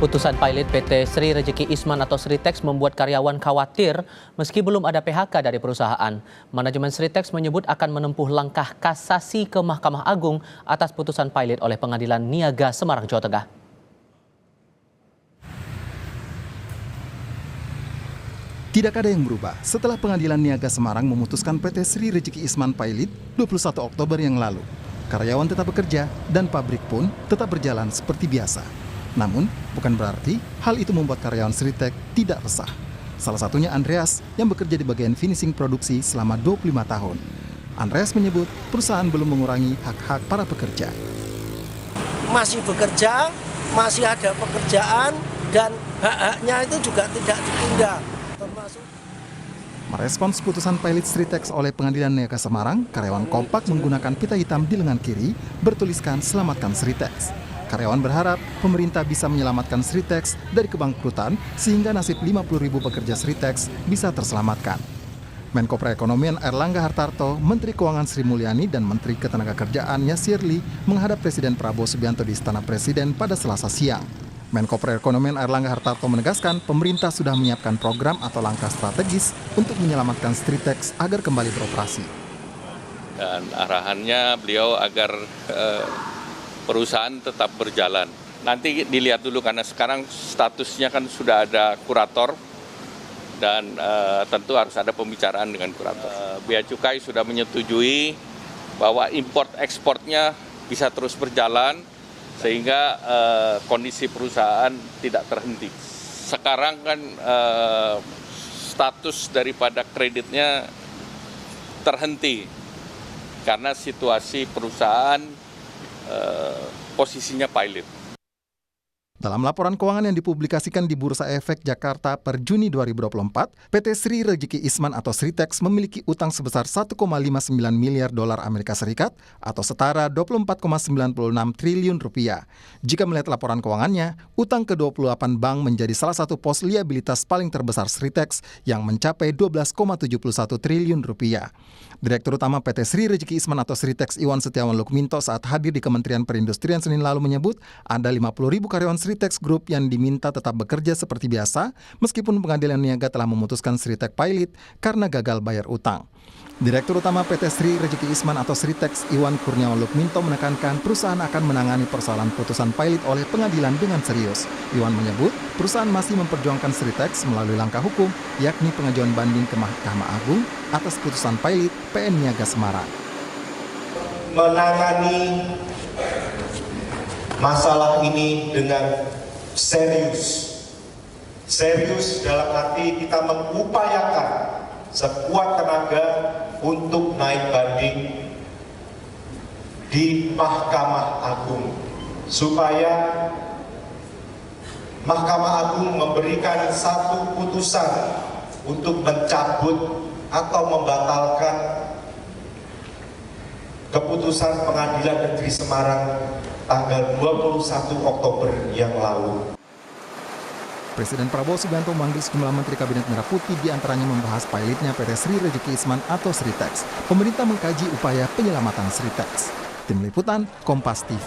Putusan pilot PT Sri Rejeki Isman atau Sritex membuat karyawan khawatir meski belum ada PHK dari perusahaan. Manajemen Sritex menyebut akan menempuh langkah kasasi ke Mahkamah Agung atas putusan pilot oleh Pengadilan Niaga Semarang, Jawa Tengah. Tidak ada yang berubah setelah Pengadilan Niaga Semarang memutuskan PT Sri Rejeki Isman Pilot 21 Oktober yang lalu. Karyawan tetap bekerja dan pabrik pun tetap berjalan seperti biasa. Namun, bukan berarti hal itu membuat karyawan Sritex tidak resah. Salah satunya Andreas yang bekerja di bagian finishing produksi selama 25 tahun. Andreas menyebut perusahaan belum mengurangi hak-hak para pekerja. Masih bekerja, masih ada pekerjaan, dan hak-haknya itu juga tidak ditunda. Merespons putusan pilot Sritex oleh Pengadilan Niaga Semarang, karyawan kompak menggunakan pita hitam di lengan kiri bertuliskan "Selamatkan Sritex". Karyawan berharap pemerintah bisa menyelamatkan Sritex dari kebangkrutan sehingga nasib 50.000 pekerja Sritex bisa terselamatkan. Menko Perekonomian Erlangga Hartarto, Menteri Keuangan Sri Mulyani, dan Menteri Ketenagakerjaan Yasir Ly menghadap Presiden Prabowo Subianto di Istana Presiden pada Selasa siang. Menko Perekonomian Erlangga Hartarto menegaskan pemerintah sudah menyiapkan program atau langkah strategis untuk menyelamatkan Sritex agar kembali beroperasi. Dan arahannya beliau agar perusahaan tetap berjalan. Nanti dilihat dulu karena sekarang statusnya kan sudah ada kurator dan tentu harus ada pembicaraan dengan kurator. Bea Cukai sudah menyetujui bahwa import ekspornya bisa terus berjalan sehingga kondisi perusahaan tidak terhenti. Sekarang kan status daripada kreditnya terhenti karena situasi perusahaan posisinya pilot. Dalam laporan keuangan yang dipublikasikan di Bursa Efek Jakarta per Juni 2024, PT Sri Rejeki Isman atau Sritex memiliki utang sebesar 1,59 miliar dolar Amerika Serikat atau setara 24,96 triliun rupiah. Jika melihat laporan keuangannya, utang ke-28 bank menjadi salah satu pos liabilitas paling terbesar Sritex yang mencapai 12,71 triliun rupiah. Direktur Utama PT Sri Rejeki Isman atau Sritex Iwan Setiawan Lukminto saat hadir di Kementerian Perindustrian Senin lalu menyebut ada 50.000 karyawan Sritex Group yang diminta tetap bekerja seperti biasa meskipun Pengadilan Niaga telah memutuskan Sritex pilot karena gagal bayar utang. Direktur Utama PT Sri Rejeki Isman atau Sritex Iwan Kurniawan Lukminto menekankan perusahaan akan menangani persoalan putusan pilot oleh pengadilan dengan serius. Iwan menyebut perusahaan masih memperjuangkan Sritex melalui langkah hukum yakni pengajuan banding ke Mahkamah Agung atas putusan pilot PN Niaga Semarang. Menangani masalah ini dengan serius. Serius dalam arti kita mengupayakan sekuat tenaga untuk naik banding di Mahkamah Agung supaya Mahkamah Agung memberikan satu putusan untuk mencabut atau membatalkan keputusan Pengadilan Negeri Semarang tanggal 21 Oktober yang lalu. Presiden Prabowo Subianto memanggil sejumlah Menteri Kabinet Merah Putih diantaranya membahas pilotnya PT Sri Rejeki Isman atau Sritex. Pemerintah mengkaji upaya penyelamatan Sritex. Tim Liputan, Kompas TV.